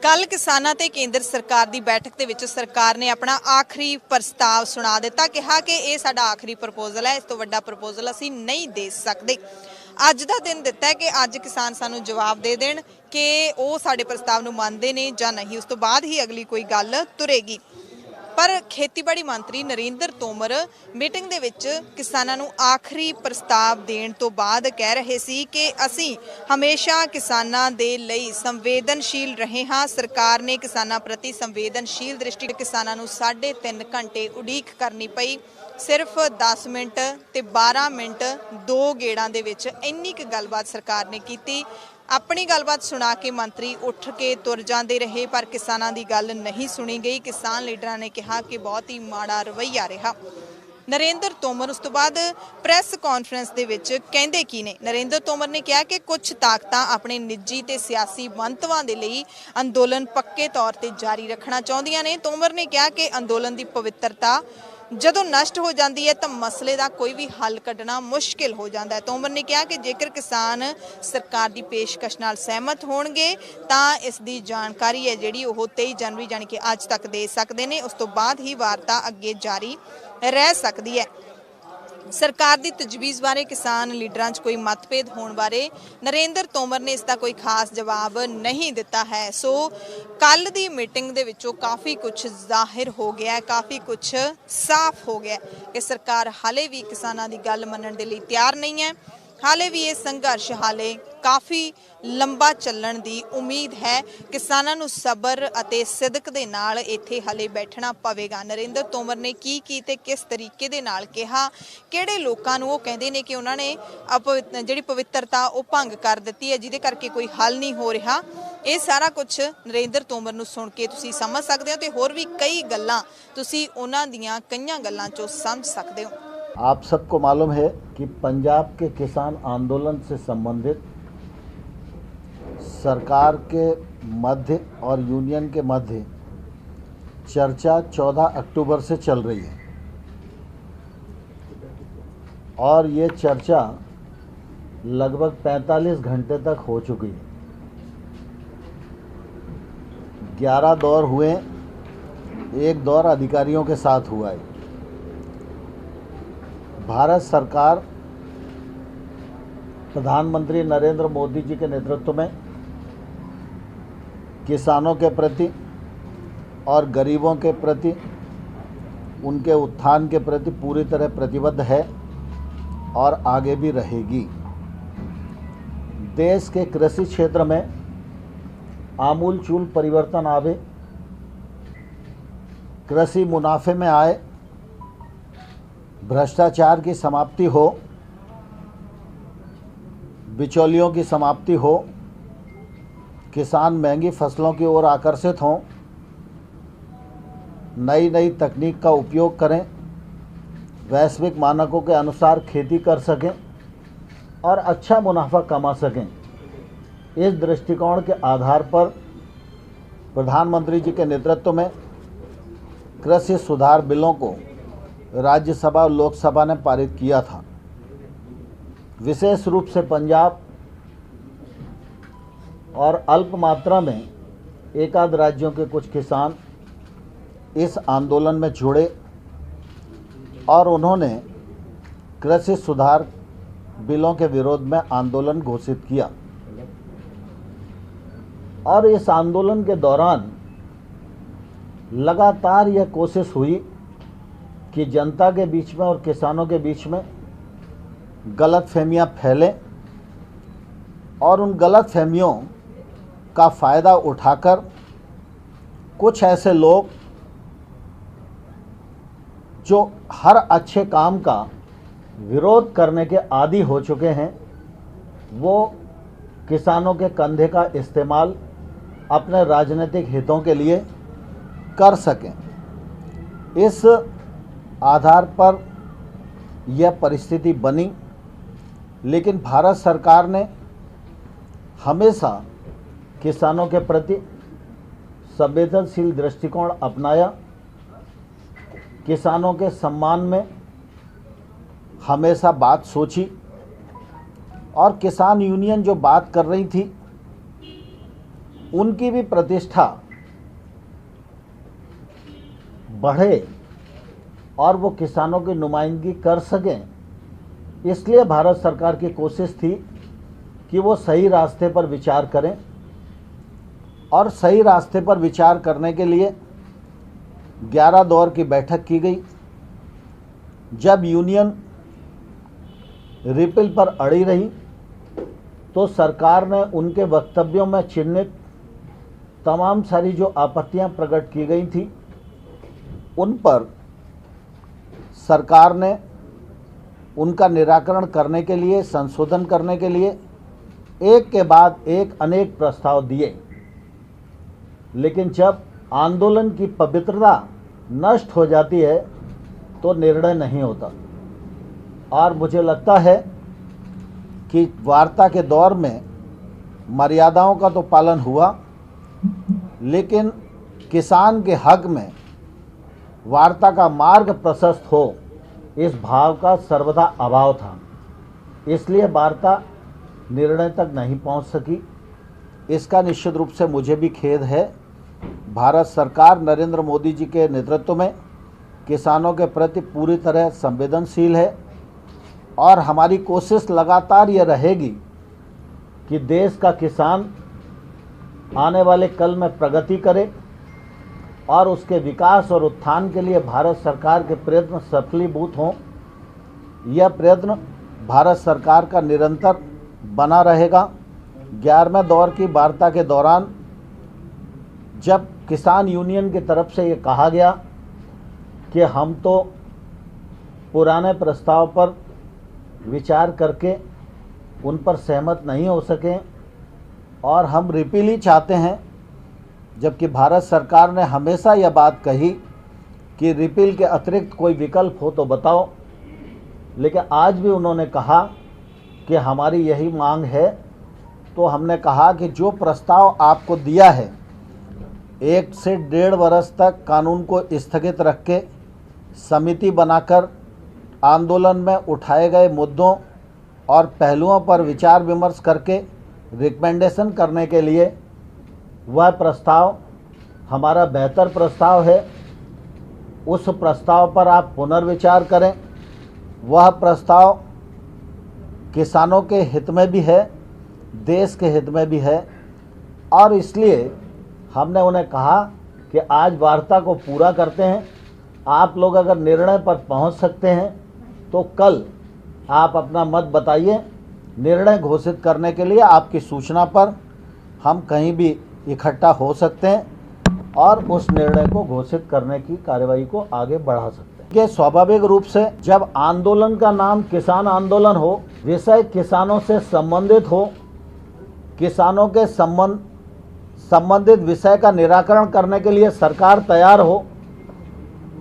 कल किसानां ते केंद्र सरकार की बैठक के विच सरकार ने अपना आखिरी प्रस्ताव सुना दिता। कहा कि यह साडा आखिरी प्रपोजल है, इस तो वड्डा प्रपोजल असीं नहीं दे सकते। अज का दिन दिता है कि अज किसान सानूं जवाब दे देण कि वो साडे प्रस्ताव नूं मनदे ने जां नहीं, उस तो बाद ही अगली कोई गल तुरेगी। पर खेतीबाड़ी मंत्री नरेंद्र तोमर मीटिंग दे विच किसानां नूं आखिरी प्रस्ताव देण तो बाद कह रहे सी कि असीं हमेशा किसानां दे लई संवेदनशील रहे हां। सरकार ने किसानां प्रति संवेदनशील दृष्टि किसानां नूं 3.5 घंटे उड़ीक करनी पई। सिर्फ 10 मिनट ते 12 मिनट दो गेड़ां दे विच इन्नी क गलबात सरकार ने कीती। अपनी गलबात सुना के मंत्री उठ के तुर जाते रहे, पर किसानां दी गल नहीं सुनी गई। किसान लीडरां ने कहा कि बहुत ही माड़ा रवैया रहा। नरेंद्र तोमर उस तो बाद प्रैस कॉन्फ्रेंस दे विच कहंदे की ने। नरेंद्र तोमर ने कहा कि कुछ ताकतां अपने निजी ते सियासी मंतवां दे लई अंदोलन पक्के तौर ते जारी रखना चाहुंदियां ने। तोमर ने कहा कि अंदोलन दी पवित्रता जदों नष्ट हो जाती है तो मसले का कोई भी हल कढ़ना मुश्किल हो जाता है। तोमर ने कहा कि जेकर किसान सरकार की पेशकश नाल सहमत होणगे तां इस दी जानकारी है जिहड़ी ओह 23 जनवरी यानी कि अज तक दे सकदे ने, उस तो बाद ही वार्ता अगे जारी रह सकती है। सरकार की तजवीज़ बारे किसान लीडरां च कोई मतभेद होने बारे नरेंद्र तोमर ने इसका कोई खास जवाब नहीं दिता है। सो कल दी मीटिंग दे विचों काफ़ी कुछ जाहिर हो गया है, काफ़ी कुछ साफ हो गया कि सरकार हाले भी किसानां दी गल मनण दे लई तैयार नहीं है। हाले भी ये संघर्ष हाले काफ़ी लंबा चलण दी उम्मीद है। किसानां नूं सबर अते सिदक दे नाल इत्थे हाले बैठना पवेगा। नरेंद्र तोमर ने की ते किस तरीके दे नाल कहा, किहड़े लोकां नूं ओह कहंदे ने कि उन्हां ने जिहड़ी पवित्रता ओह भंग कर दित्ती है जिहदे करके कोई हल नहीं हो रहा। ये सारा कुछ नरेंद्र तोमर नूं सुण के तुसीं समझ सकदे हो ते होर भी कई गल्लां तुसीं उन्हां दीयां कईयां गल्लां चों समझ सकदे हो। आप सबको मालूम है कि पंजाब के किसान आंदोलन से संबंधित सरकार के मध्य और यूनियन के मध्य चर्चा 14 अक्टूबर से चल रही है और ये चर्चा लगभग 45 घंटे तक हो चुकी है। 11 दौर हुए, एक दौर अधिकारियों के साथ हुआ है। भारत सरकार प्रधानमंत्री नरेंद्र मोदी जी के नेतृत्व में किसानों के प्रति और गरीबों के प्रति, उनके उत्थान के प्रति पूरी तरह प्रतिबद्ध है और आगे भी रहेगी। देश के कृषि क्षेत्र में आमूलचूल परिवर्तन आवे, कृषि मुनाफे में आए, भ्रष्टाचार की समाप्ति हो, बिचौलियों की समाप्ति हो, किसान महंगी फसलों की ओर आकर्षित हों, नई नई तकनीक का उपयोग करें, वैश्विक मानकों के अनुसार खेती कर सकें और अच्छा मुनाफा कमा सकें। इस दृष्टिकोण के आधार पर प्रधानमंत्री जी के नेतृत्व में कृषि सुधार बिलों को राज्यसभा और लोकसभा ने पारित किया था। विशेष रूप से पंजाब और अल्प मात्रा में एकाध राज्यों के कुछ किसान इस आंदोलन में जुड़े और उन्होंने कृषि सुधार बिलों के विरोध में आंदोलन घोषित किया। और इस आंदोलन के दौरान लगातार यह कोशिश हुई कि जनता के बीच में और किसानों के बीच में गलतफहमियां फैलें और उन गलतफहमियों का फ़ायदा उठाकर कुछ ऐसे लोग जो हर अच्छे काम का विरोध करने के आदी हो चुके हैं, वो किसानों के कंधे का इस्तेमाल अपने राजनीतिक हितों के लिए कर सकें। इस आधार पर यह परिस्थिति बनी, लेकिन भारत सरकार ने हमेशा किसानों के प्रति संवेदनशील दृष्टिकोण अपनाया। किसानों के सम्मान में हमेशा बात सोची और किसान यूनियन जो बात कर रही थी उनकी भी प्रतिष्ठा बढ़े और वो किसानों की नुमाइंदगी कर सकें, इसलिए भारत सरकार की कोशिश थी कि वो सही रास्ते पर विचार करें। और सही रास्ते पर विचार करने के लिए 11 दौर की बैठक की गई। जब यूनियन रिपील पर अड़ी रही तो सरकार ने उनके वक्तव्यों में चिन्हित तमाम सारी जो आपत्तियां प्रकट की गई थी, उन पर सरकार ने उनका निराकरण करने के लिए, संशोधन करने के लिए एक के बाद एक अनेक प्रस्ताव दिए। लेकिन जब आंदोलन की पवित्रता नष्ट हो जाती है तो निर्णय नहीं होता। और मुझे लगता है कि वार्ता के दौर में मर्यादाओं का तो पालन हुआ, लेकिन किसान के हक में वार्ता का मार्ग प्रशस्त हो, इस भाव का सर्वदा अभाव था। इसलिए वार्ता निर्णय तक नहीं पहुंच सकी। इसका निश्चित रूप से मुझे भी खेद है। भारत सरकार नरेंद्र मोदी जी के नेतृत्व में किसानों के प्रति पूरी तरह संवेदनशील है और हमारी कोशिश लगातार ये रहेगी कि देश का किसान आने वाले कल में प्रगति करे और उसके विकास और उत्थान के लिए भारत सरकार के प्रयत्न सफलीभूत हों। यह प्रयत्न भारत सरकार का निरंतर बना रहेगा। 11वें दौर की वार्ता के दौरान जब किसान यूनियन की तरफ से ये कहा गया कि हम तो पुराने प्रस्ताव पर विचार करके उन पर सहमत नहीं हो सके और हम रिपील ही चाहते हैं, जबकि भारत सरकार ने हमेशा यह बात कही कि रिपील के अतिरिक्त कोई विकल्प हो तो बताओ, लेकिन आज भी उन्होंने कहा कि हमारी यही मांग है। तो हमने कहा कि जो प्रस्ताव आपको दिया है, 1 से 1.5 वर्ष तक कानून को स्थगित रख के समिति बनाकर आंदोलन में उठाए गए मुद्दों और पहलुओं पर विचार विमर्श करके रिकमेंडेशन करने के लिए, वह प्रस्ताव हमारा बेहतर प्रस्ताव है। उस प्रस्ताव पर आप पुनर्विचार करें। वह प्रस्ताव किसानों के हित में भी है, देश के हित में भी है और इसलिए हमने उन्हें कहा कि आज वार्ता को पूरा करते हैं। आप लोग अगर निर्णय पर पहुंच सकते हैं तो कल आप अपना मत बताइए। निर्णय घोषित करने के लिए आपकी सूचना पर हम कहीं भी इकट्ठा हो सकते हैं और उस निर्णय को घोषित करने की कार्यवाही को आगे बढ़ा सकते हैं। कि स्वाभाविक रूप से जब आंदोलन का नाम किसान आंदोलन हो, विषय किसानों से संबंधित हो, किसानों के संबंधित विषय का निराकरण करने के लिए सरकार तैयार हो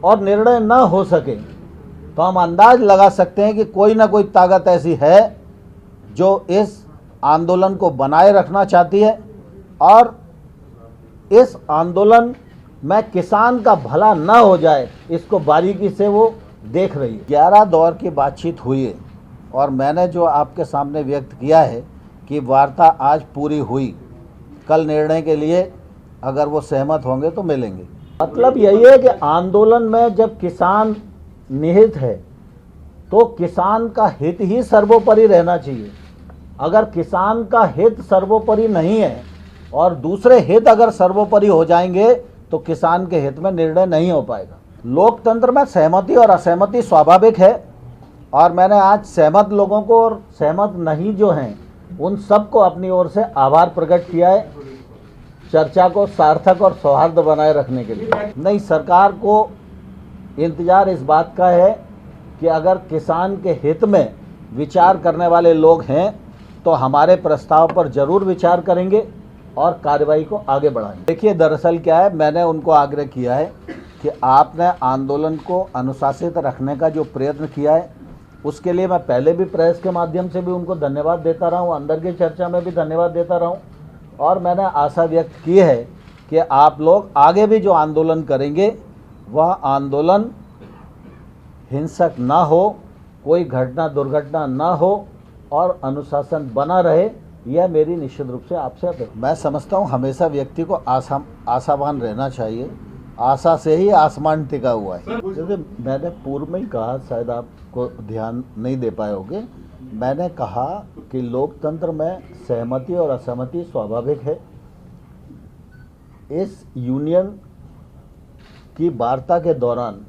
और निर्णय न हो सके, तो हम अंदाज लगा सकते हैं कि कोई ना कोई ताकत ऐसी है जो इस आंदोलन को बनाए रखना चाहती है और इस आंदोलन में किसान का भला न हो जाए, इसको बारीकी से वो देख रही है। 11 दौर की बातचीत हुई है और मैंने जो आपके सामने व्यक्त किया है कि वार्ता आज पूरी हुई, कल निर्णय के लिए अगर वो सहमत होंगे तो मिलेंगे। मतलब यही है कि आंदोलन में जब किसान निहित है तो किसान का हित ही सर्वोपरि रहना चाहिए। अगर किसान का हित सर्वोपरि नहीं है और दूसरे हित अगर सर्वोपरि हो जाएंगे तो किसान के हित में निर्णय नहीं हो पाएगा। लोकतंत्र में सहमति और असहमति स्वाभाविक है और मैंने आज सहमत लोगों को और सहमत नहीं जो हैं उन सबको अपनी ओर से आभार प्रकट किया है, चर्चा को सार्थक और सौहार्द बनाए रखने के लिए। नहीं, सरकार को इंतजार इस बात का है कि अगर किसान के हित में विचार करने वाले लोग हैं तो हमारे प्रस्ताव पर जरूर विचार करेंगे और कार्रवाई को आगे बढ़ाएंगे। देखिए, दरअसल क्या है, मैंने उनको आग्रह किया है कि आपने आंदोलन को अनुशासित रखने का जो प्रयत्न किया है उसके लिए मैं पहले भी प्रेस के माध्यम से भी उनको धन्यवाद देता रहा हूँ, अंदर की चर्चा में भी धन्यवाद देता रहा हूँ और मैंने आशा व्यक्त की है कि आप लोग आगे भी जो आंदोलन करेंगे वह आंदोलन हिंसक ना हो, कोई घटना दुर्घटना ना हो और अनुशासन बना रहे, यह मेरी निश्चित रूप से आपसे अपेक्षा। मैं समझता हूँ हमेशा व्यक्ति को आशावान रहना चाहिए। आशा से ही आसमान टिका हुआ है। जैसे मैंने पूर्व में ही कहा, शायद आपको ध्यान नहीं दे पाए होंगे, मैंने कहा कि लोकतंत्र में सहमति और असहमति स्वाभाविक है। इस यूनियन की वार्ता के दौरान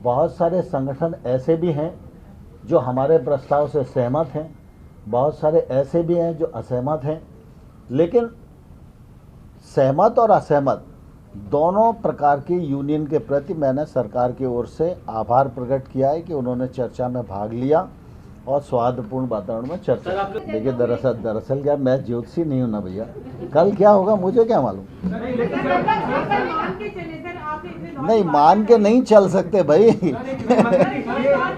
बहुत सारे संगठन ऐसे भी हैं जो हमारे प्रस्ताव से सहमत हैं, बहुत सारे ऐसे भी हैं जो असहमत हैं, लेकिन सहमत और असहमत दोनों प्रकार की यूनियन के प्रति मैंने सरकार की ओर से आभार प्रकट किया है कि उन्होंने चर्चा में भाग लिया और सौहार्दपूर्ण वातावरण में चर्चा। देखिए दरअसल क्या, मैं ज्योतिषी नहीं हूं ना भैया, कल क्या होगा मुझे क्या मालूम। नहीं, मान के नहीं चल सकते भाई। ये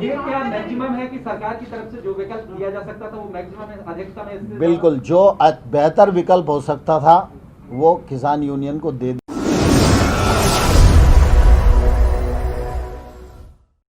क्या मैक्सिमम है कि सरकार की तरफ से जो विकल्प लिया जा सकता था वो मैक्सिमम है, अधिकतम है? बिल्कुल, जो बेहतर विकल्प हो सकता था वो किसान यूनियन को दे